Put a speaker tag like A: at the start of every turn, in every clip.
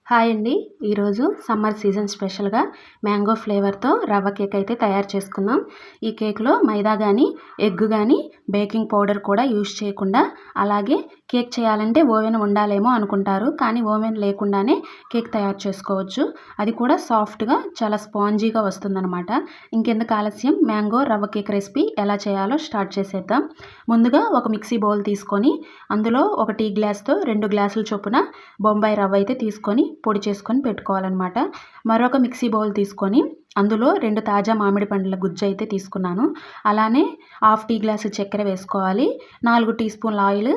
A: Hi అండి. ఈరోజు summer season స్పెషల్గా మ్యాంగో ఫ్లేవర్తో రవ్వ కేక్ అయితే తయారు చేసుకుందాం. ఈ కేక్లో మైదా కానీ ఎగ్ కానీ బేకింగ్ పౌడర్ కూడా యూజ్ చేయకుండా, అలాగే కేక్ చేయాలంటే ఓవెన్ ఉండాలేమో అనుకుంటారు, కానీ ఓవెన్ లేకుండానే కేక్ తయారు చేసుకోవచ్చు. అది కూడా సాఫ్ట్గా చాలా స్పాంజీగా వస్తుందన్నమాట. ఇంకెందుకు ఆలస్యం, మ్యాంగో రవ్వ కేక్ రెసిపీ ఎలా చేయాలో స్టార్ట్ చేసేద్దాం. ముందుగా ఒక మిక్సీ బౌల్ తీసుకొని అందులో ఒక టీ గ్లాస్తో 2 గ్లాసుల చొప్పున బొంబాయి రవ్వ అయితే తీసుకొని పొడి చేసుకొని పెట్టుకోవాలన్నమాట. మరొక మిక్సీ బౌల్ తీసుకొని అందులో 2 తాజా మామిడి పండ్ల గుజ్జు అయితే తీసుకున్నాను. అలానే హాఫ్ టీ గ్లాసు చక్కెర వేసుకోవాలి. 4 టీ స్పూన్ల ఆయిల్,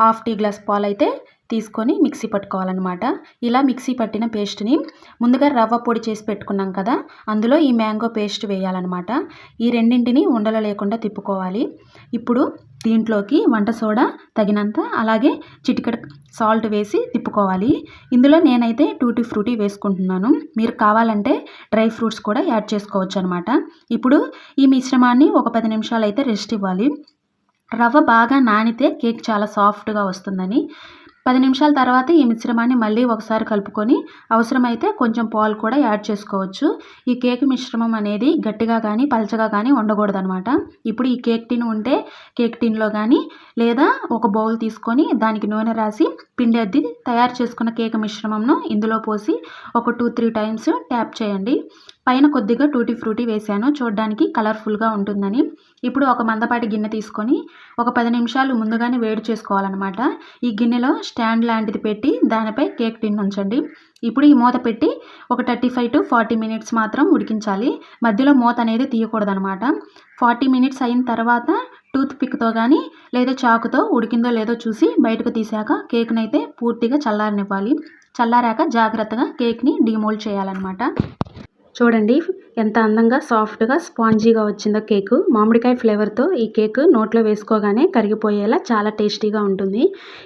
A: హాఫ్ టీ గ్లాస్ పాలు అయితే తీసుకొని మిక్సీ పట్టుకోవాలన్నమాట. ఇలా మిక్సీ పట్టిన పేస్ట్ని ముందుగా రవ్వ పొడి చేసి పెట్టుకున్నాం కదా, అందులో ఈ మ్యాంగో పేస్ట్ వేయాలన్నమాట. ఈ రెండింటిని ఉండలు లేకుండా తిప్పుకోవాలి. ఇప్పుడు దీంట్లోకి వంట సోడా తగినంత, అలాగే చిటికెడు సాల్ట్ వేసి తిప్పుకోవాలి. ఇందులో నేనైతే టూటీ ఫ్రూటీ వేసుకుంటున్నాను. మీరు కావాలంటే డ్రై ఫ్రూట్స్ కూడా యాడ్ చేసుకోవచ్చు అనమాట. ఇప్పుడు ఈ మిశ్రమాన్ని ఒక 10 నిమిషాలు అయితే రెస్ట్ ఇవ్వాలి. రవ్వ బాగా నానితే కేక్ చాలా సాఫ్ట్గా వస్తుందని. 10 నిమిషాల తర్వాత ఈ మిశ్రమాన్ని మళ్ళీ ఒకసారి కలుపుకొని అవసరమైతే కొంచెం పాలు కూడా యాడ్ చేసుకోవచ్చు. ఈ కేక్ మిశ్రమం అనేది గట్టిగా కానీ పలచగా కానీ ఉండకూడదనమాట. ఇప్పుడు ఈ కేక్ టిన్ ఉంటే కేక్ టిన్లో కానీ, లేదా ఒక బౌల్ తీసుకొని దానికి నూనె రాసి పిండి అద్ది తయారు చేసుకున్న కేక్ మిశ్రమంను ఇందులో పోసి ఒక 2-3 టైమ్స్ ట్యాప్ చేయండి. పైన కొద్దిగా టూటీ ఫ్రూటీ వేసాను, చూడడానికి కలర్ఫుల్గా ఉంటుందని. ఇప్పుడు ఒక మందపాటి గిన్నె తీసుకొని ఒక 10 నిమిషాలు ముందుగానే వేడి చేసుకోవాలన్నమాట. ఈ గిన్నెలో స్టాండ్ లాంటిది పెట్టి దానిపై కేక్ టిన్ ఉంచండి. ఇప్పుడు ఈ మూత పెట్టి ఒక 35 to 40 మినిట్స్ మాత్రం ఉడికించాలి. మధ్యలో మూత అనేది తీయకూడదనమాట. 40 మినిట్స్ అయిన తర్వాత టూత్ పిక్తో కానీ లేదా చాకుతో ఉడికిందో లేదో చూసి బయటకు తీసాక కేక్ని అయితే పూర్తిగా చల్లారనివ్వాలి. చల్లారాక జాగ్రత్తగా కేక్ని డీమోల్డ్ చేయాలన్నమాట. చూడండి ఎంత అందంగా సాఫ్ట్గా స్పాంజీగా వచ్చిందో కేకు. మామిడికాయ ఫ్లేవర్తో ఈ కేక్ నోట్లో వేసుకోగానే కరిగిపోయేలా చాలా టేస్టీగా ఉంటుంది.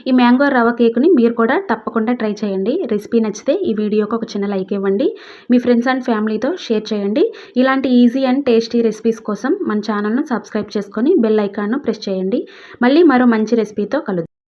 A: ఈ మ్యాంగో రవ్వ కేకుని మీరు కూడా తప్పకుండా ట్రై చేయండి. రెసిపీ నచ్చితే ఈ వీడియోకి ఒక చిన్న లైక్ ఇవ్వండి. మీ ఫ్రెండ్స్ అండ్ ఫ్యామిలీతో షేర్ చేయండి. ఇలాంటి ఈజీ అండ్ టేస్టీ రెసిపీస్ కోసం మన ఛానల్ను సబ్స్క్రైబ్ చేసుకొని బెల్ ఐకాన్ను ప్రెస్ చేయండి. మళ్ళీ మరో మంచి రెసిపీతో కలుద్దాం.